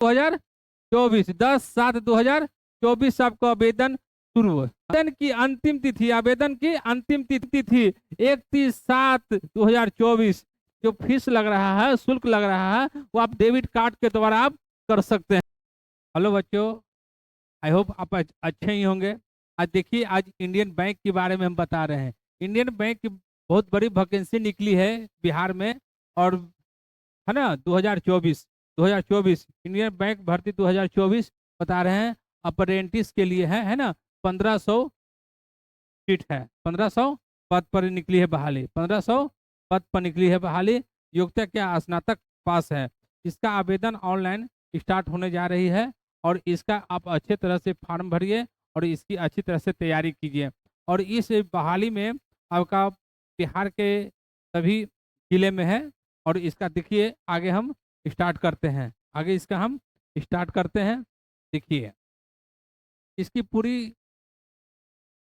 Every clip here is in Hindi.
2024, 10/7/2024 से आपको आवेदन शुरू हुआ। आवेदन की अंतिम तिथि, आवेदन की अंतिम तिथि 31/7/2024। जो फीस लग रहा है, शुल्क लग रहा है, वो आप डेबिट कार्ड के द्वारा आप कर सकते हैं। हेलो बच्चों, आई होप आप अच्छे ही होंगे। आज देखिए, आज इंडियन बैंक के बारे में हम बता रहे हैं। इंडियन बैंक की बहुत बड़ी वैकेंसी निकली है बिहार में, और है ना 2024 इंडियन बैंक भर्ती 2024 बता रहे हैं। अप्रेंटिस के लिए है ना, 1500 सीट है, 1500 पद पर निकली है बहाली, 1500 पद पर निकली है बहाली। योग्यता क्या, स्नातक पास है। इसका आवेदन ऑनलाइन स्टार्ट होने जा रही है, और इसका आप अच्छे तरह से फॉर्म भरिए और इसकी अच्छी तरह से तैयारी कीजिए। और इस बहाली में आपका बिहार के सभी जिले में है। और इसका देखिए, आगे हम स्टार्ट करते हैं, आगे इसका हम स्टार्ट करते हैं। देखिए, इसकी पूरी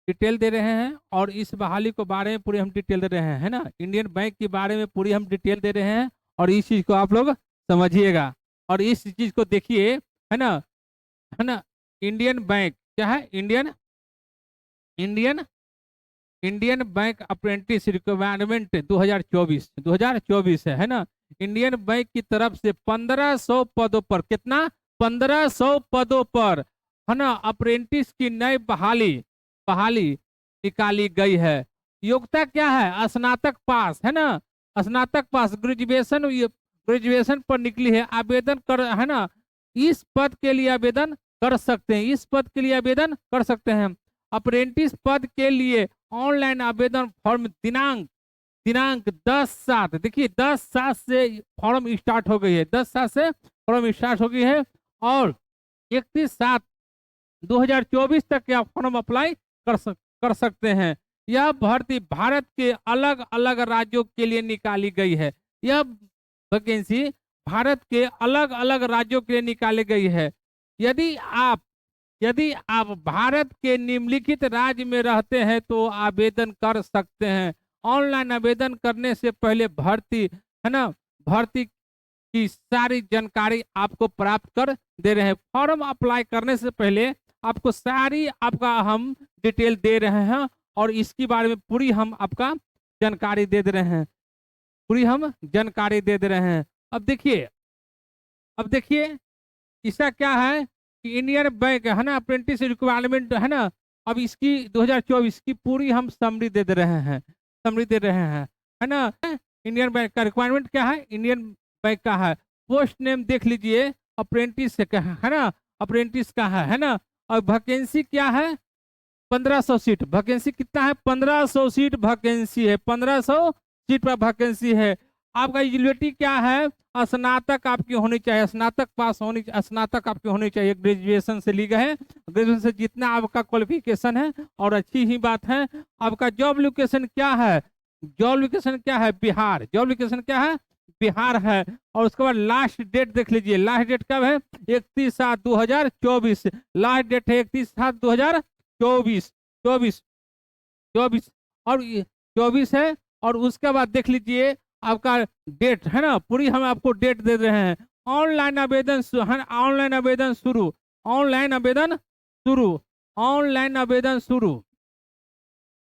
डिटेल दे रहे हैं, और इस बहाली को बारे में पूरी हम डिटेल दे रहे हैं, है ना। इंडियन बैंक के बारे में पूरी हम डिटेल दे रहे हैं, और इस चीज को आप लोग समझिएगा और इस चीज को देखिए, है ना, है ना। इंडियन बैंक क्या है, Indian Indian Indian bank apprentice requirement 2024 है ना। इंडियन बैंक की तरफ से 1500 पदों पर, कितना, 1500 पदों पर, है ना, अप्रेंटिस की नई बहाली बहाली निकाली गई है। योग्यता क्या है, स्नातक पास, है ना, स्नातक पास, ग्रेजुएशन पर निकली है। आवेदन कर, है ना, इस पद के लिए आवेदन कर सकते हैं, इस पद के लिए आवेदन कर सकते हैं। अप्रेंटिस पद के लिए ऑनलाइन आवेदन फॉर्म दिनांक दिनांक 10/7, देखिए 10/7 से फॉर्म स्टार्ट हो गई है, 10/7 से फॉर्म स्टार्ट हो गई है, और 31/7/2024 तक आप फॉर्म अप्लाई कर सकते हैं। यह भर्ती भारत के अलग अलग राज्यों के लिए निकाली गई है। यह वैकेंसी भारत के अलग अलग राज्यों के लिए निकाली गई है। यदि आप यदि आप भारत के निम्नलिखित राज्य में रहते हैं तो आवेदन कर सकते हैं। ऑनलाइन आवेदन करने से पहले भर्ती, है ना, भर्ती की सारी जानकारी आपको प्राप्त कर दे रहे हैं। फॉर्म अप्लाई करने से पहले आपको सारी आपका हम डिटेल दे रहे हैं, और इसके बारे में पूरी हम आपका जानकारी दे दे रहे हैं, पूरी हम जानकारी दे दे रहे हैं। अब देखिए इसका क्या है कि इंडियन बैंक, है ना, अप्रेंटिस रिक्वायरमेंट, है ना। अब इसकी 2024 की पूरी हम समरी दे दे रहे हैं, समरी दे रहे हैं, है ना। इंडियन बैंक का रिक्वायरमेंट क्या है, इंडियन बैंक का है। पोस्ट नेम देख लीजिए, अप्रेंटिस से क्या है ना, अप्रेंटिस का है ना। और वैकेंसी क्या है, 1500 सीट वैकेंसी, कितना है, 1500 सीट वैकेंसी है, 1500 सीट पर वैकेंसी है। आपका एलिजिबिलिटी क्या है, स्नातक आपकी होनी चाहिए, स्नातक पास होनी, स्नातक आपकी होनी चाहिए, ग्रेजुएशन से ली गए हैं। ग्रेजुएशन से जितना आपका क्वालिफिकेशन है, और अच्छी ही बात है। आपका जॉब लोकेशन क्या है, जॉब लोकेशन क्या है, बिहार, जॉब लोकेशन क्या है, बिहार है। और उसके बाद लास्ट डेट देख लीजिए, लास्ट डेट कब है, 31/7/2024, लास्ट डेट है 31/7/2024, 24 और 24 है। और उसके बाद देख लीजिए आपका डेट, है ना, पूरी हम आपको डेट दे रहे हैं। ऑनलाइन आवेदन ऑनलाइन आवेदन शुरू, ऑनलाइन आवेदन शुरू, ऑनलाइन आवेदन शुरू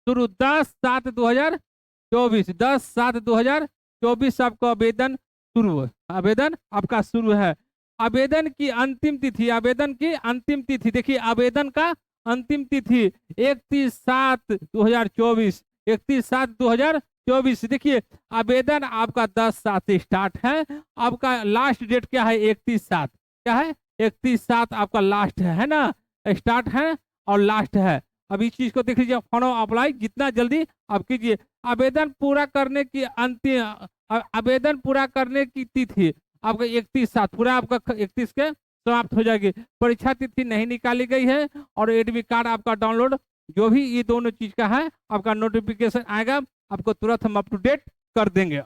शुरू 10/7/2024, 10/7/2024 आपको आवेदन शुरू है, आवेदन आपका शुरू है। आवेदन की अंतिम तिथि, आवेदन की अंतिम तिथि देखिए, आवेदन का अंतिम तिथि 31/7/2024, 31/7/2024। देखिए, आवेदन आपका 10/7 से स्टार्ट है। आपका लास्ट डेट क्या है, 31/7, क्या है, 31/7 आपका लास्ट है ना, स्टार्ट है और लास्ट है। अब इस चीज को देख लीजिए, फॉर्म अप्लाई जितना जल्दी आप कीजिए। आवेदन पूरा करने की अंतिम आवेदन पूरा करने की तिथि आपका 31/7, पूरा आपका 31 के समाप्त हो जाएगी। परीक्षा तिथि नहीं निकाली गई है, और एडमिट कार्ड आपका डाउनलोड, जो भी ये दोनों चीज का है, आपका नोटिफिकेशन आएगा, आपको तुरंत हम अप टू डेट कर देंगे।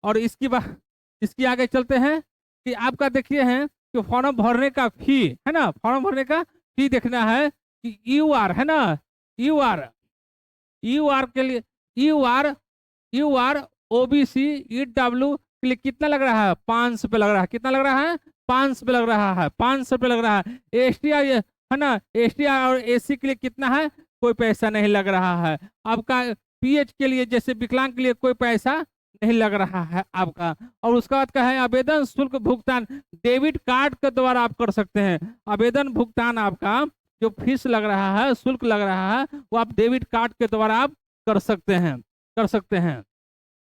और इसकी बात, इसकी आगे चलते हैं कि आपका देखिए हैं कि फॉर्म भरने का फी, है ना, फॉर्म भरने का फी देखना है कि यूआर, है ना, यूआर यूआर के लिए, यूआर ओबीसी ईडब्ल्यू के लिए कितना लग रहा है, 500 पे लग रहा है। कितना लग रहा है, 500 लग रहा है, 500 लग रहा है। एसटी है ना, एसटी और एससी के लिए कितना है, कोई पैसा नहीं लग रहा है आपका। पीएच के लिए जैसे विकलांग के लिए कोई पैसा नहीं लग रहा है आपका। और उसके बाद का है आवेदन शुल्क भुगतान डेबिट कार्ड के द्वारा आप कर सकते हैं। आवेदन भुगतान आपका जो फीस लग रहा है, शुल्क लग रहा है, वो आप डेबिट कार्ड के द्वारा आप कर सकते हैं, कर सकते हैं,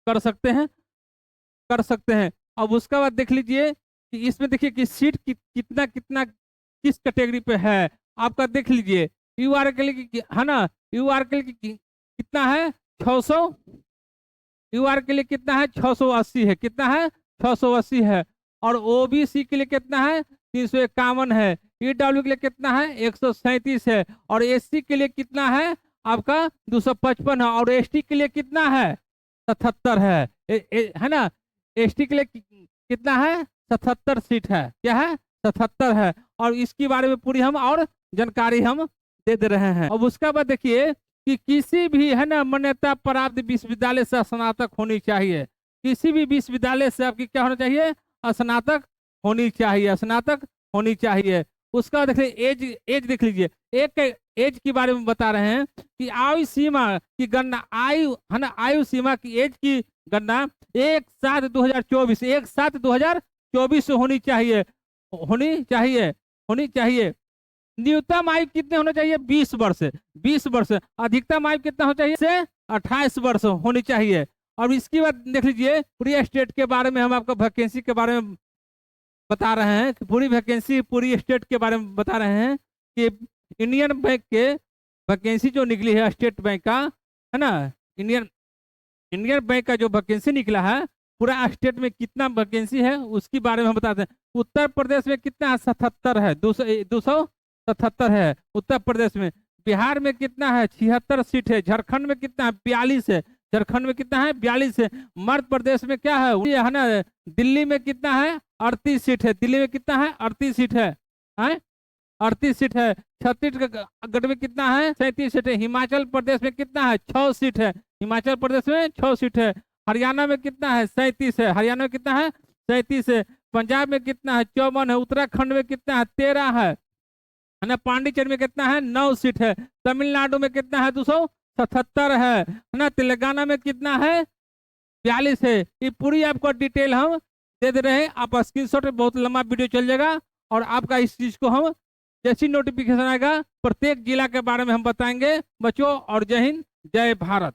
कर सकते हैं, कर सकते हैं। अब उसके बाद देख लीजिए कि इसमें देखिए कि सीट कितना कितना किस कैटेगरी पे है आपका। देख लीजिए यूआर के लिए है ना, यूआर के लिए कितना है 600, यूआर के लिए कितना है 680 है, कितना है 680 है। और ओबीसी के लिए कितना है 351 है। ईडब्ल्यू के लिए कितना है 137 है। और एससी के लिए कितना है आपका 255 है। और एसटी के लिए कितना है 77 है। है ना, एसटी के लिए कितना है 77 सीट है, क्या है 77 है। और इसके बारे में पूरी हम और जानकारी हम दे रहे हैं। अब उसके बाद देखिए कि किसी भी है ना मान्यता प्राप्त विश्वविद्यालय से स्नातक होनी चाहिए। किसी भी विश्वविद्यालय से आपकी क्या होना चाहिए, स्नातक होनी चाहिए, स्नातक होनी चाहिए। उसका देखिए एज देख लीजिए। एक एज के बारे में बता रहे हैं कि आयु सीमा की गणना, आयु है ना, आयु सीमा की एज की गणना 1/7/2024 1/7/2024 से होनी चाहिए, होनी चाहिए, होनी चाहिए। न्यूनतम आयु कितने होना चाहिए 20 वर्ष, 20 वर्ष। अधिकतम आयु कितना होना चाहिए से 28 वर्ष होनी चाहिए। और इसके बाद देख लीजिए पूरी स्टेट के बारे में हम आपको वैकेंसी के बारे में बता रहे हैं कि पूरी वैकेंसी पूरी स्टेट के बारे में बता रहे हैं कि इंडियन बैंक के वैकेंसी जो निकली है स्टेट बैंक का, है ना, इंडियन बैंक का जो वैकेंसी निकला है पूरा स्टेट में कितना वैकेंसी है उसके बारे में हम बताते हैं। उत्तर प्रदेश में कितना है 77 है, 277 है उत्तर प्रदेश में। बिहार में कितना है 76 सीट है। झारखंड में कितना है 42 है, झारखंड में कितना है 42 है। मध्य प्रदेश में क्या है ना, दिल्ली में कितना है 38 सीट है, दिल्ली में कितना है 38 सीट है, 38 सीट है। छत्तीसगढ़ में कितना है 37 सीट है। हिमाचल प्रदेश में कितना है 6 सीट है, हिमाचल प्रदेश में 6 सीट है। हरियाणा में कितना है 37 है, हरियाणा में कितना है 37 है। पंजाब में कितना है 54 है। उत्तराखंड में कितना है 13 है ना। पांडिचेरी में कितना है 9 सीट है। तमिलनाडु में कितना है 277 है ना। तेलंगाना में कितना है 42 है। ये पूरी आपको डिटेल हम दे दे रहे हैं। आप स्क्रीनशॉट में, बहुत लंबा वीडियो चल जाएगा और आपका इस चीज को हम जैसी नोटिफिकेशन आएगा प्रत्येक जिला के बारे में हम बताएंगे बच्चों। और जय हिंद, जय भारत।